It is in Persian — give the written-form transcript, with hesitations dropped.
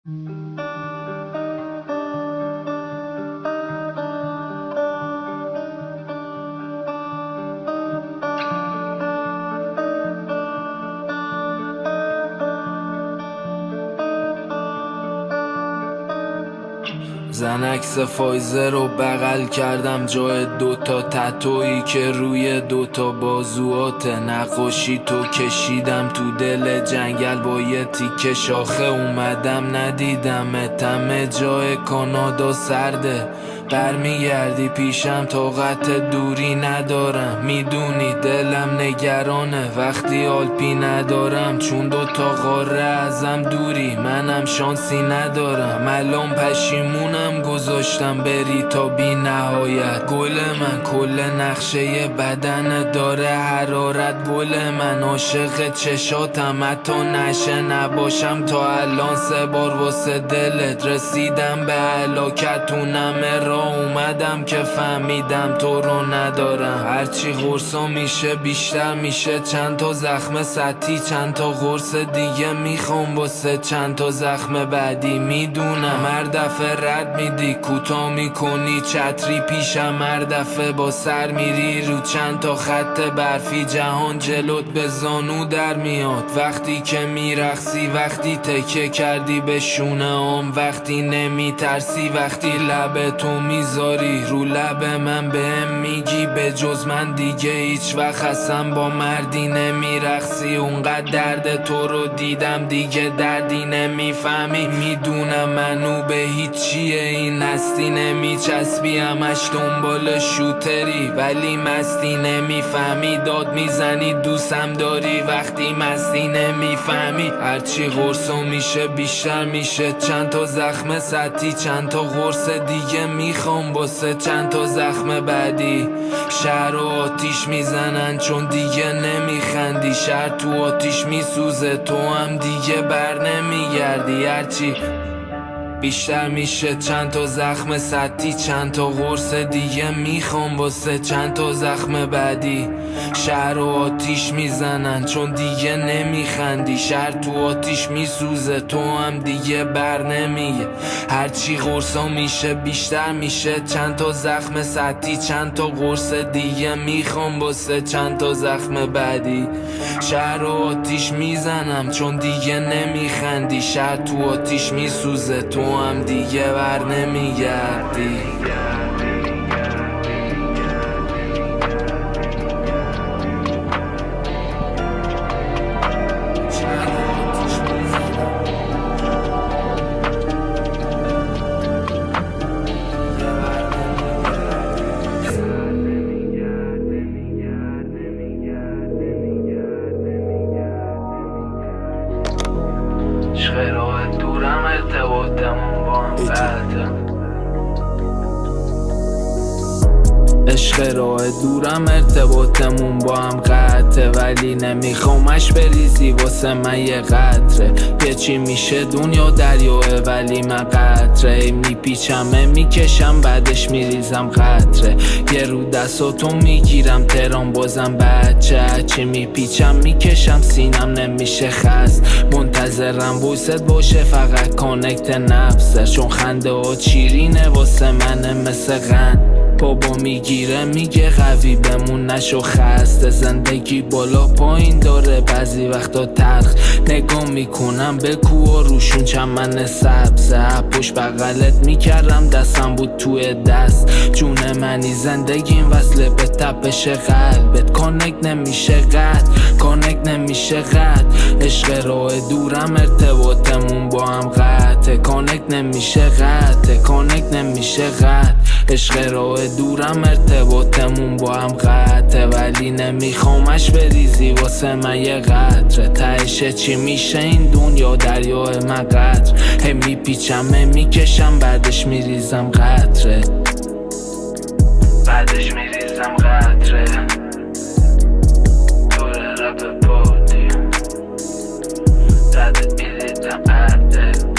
زن عکس فایزه رو بغل کردم جای دوتا تتویی که روی دوتا بازوات نقاشی تو کشیدم تو دل جنگل با یه تیکه شاخه اومدم ندیدمت همه جای کانادا سرده برمیگردی پیشم طاقت دوری ندارم میدونی دلم نگرانه وقتی آلپی ندارم چون دوتا قاره ازم دوری منم شانسی ندارم الان پشیمونم گذاشتم بری تا بی نهایت گل من کل نقشه بدن داره حرارت گل من عاشق چشاتم حتی نشه نباشم تا الان 3 بار واسه دلت رسیدم به هلاکتونم را اومدم که فهمیدم تو رو ندارم هرچی قرصا میشه بیشتر میشه چند تا زخم سطحی چند تا قرص دیگه میخوام واسه چند تا زخم بعدی میدونم هر دفعه رد میدی کوتاه میکنی چتری پیشم هر دفعه با سر میری رو چند تا خط برفی جهان جلوت به زانو در میاد وقتی که میرقصی وقتی تکه کردی به شونه وقتی نمیترسی وقتی لب تو میذاری رو لب من بهم میگی به جز من دیگه هیچ وقت اصلا با مردی نمیرقصی اونقدر درد تو رو دیدم دیگه دردی نمیفهمی میدونم منو به هیچیه این هستی نمیچسبی همش دنبال شوتری ولی مستی نمیفهمی داد میزنی دوستم داری وقتی مستی نمیفهمی هرچی قرصا میشه بیشتر میشه چند تا زخم سطحی چند تا قرص دیگه میخوام واسه چند تا زخم بعدی شهر رو آتیش میزنن چون دیگه نمیخندی شهر تو آتیش میسوزه تو هم دیگه بر نمیگردی هرچی بیشتر میشه چند تا زخم سطحی چند تا قرص دیگه میخوام واسه چند تا زخم بعدی شهر رو آتیش میزنن چون دیگه نمیخندی شهر تو آتیش میسوزه تو هم دیگه بر نمیگه هرچی قرصا میشه بیشتر میشه چند تا زخم سطحی چند تا قرص دیگه میخوام واسه چند تا زخم بعدی شهر رو آتیش میزنم چون دیگه نمیخندی شهر تو آتیش میسوزه تو هم دیگه بر نمیگردی دورم ارتباطمون با هم قطعه عشق راه دورم ارتباطمون با هم قطعه ولی نمیخوامش بریزی واسه من یه قطره یه چی میشه دنیا دریاه ولی من قطره میپیچمه میکشم بعدش میریزم قطره یه رو دستاتو میگیرم تهران بازم بچه چی میپیچم میکشم سینم نمیشه خست منتظرم وایست باشه فقط کانکت نفسه چون خنده ها چیرینه واسه منه مثل قند بابا میگیره میگه قوی بمون نشو خسته زندگی بالا پایین داره بعضی وقتا تلخ نگاه میکنم به کوها روشون چمن سبزه پشت بغلت میکردم دستم بود توی دست جون منی زندگیم وصله به تپش قلبت کانکت نمیشه قد کانکت نمیشه قد عشق راه دورم ارتباطمون با هم قطعه کانکت نمیشه قد کانکت نمیشه قد عشق راه دورم ارتباطمون با هم قطعه ولی نمیخوامش بریزی واسه من یه قطره تهشه چی میشه این دنیا دریاه من قطر هی میپیچم میکشم بعدش میریزم قطره بعدش میریزم قطره دور رپ پارتی ردت میریزم قطره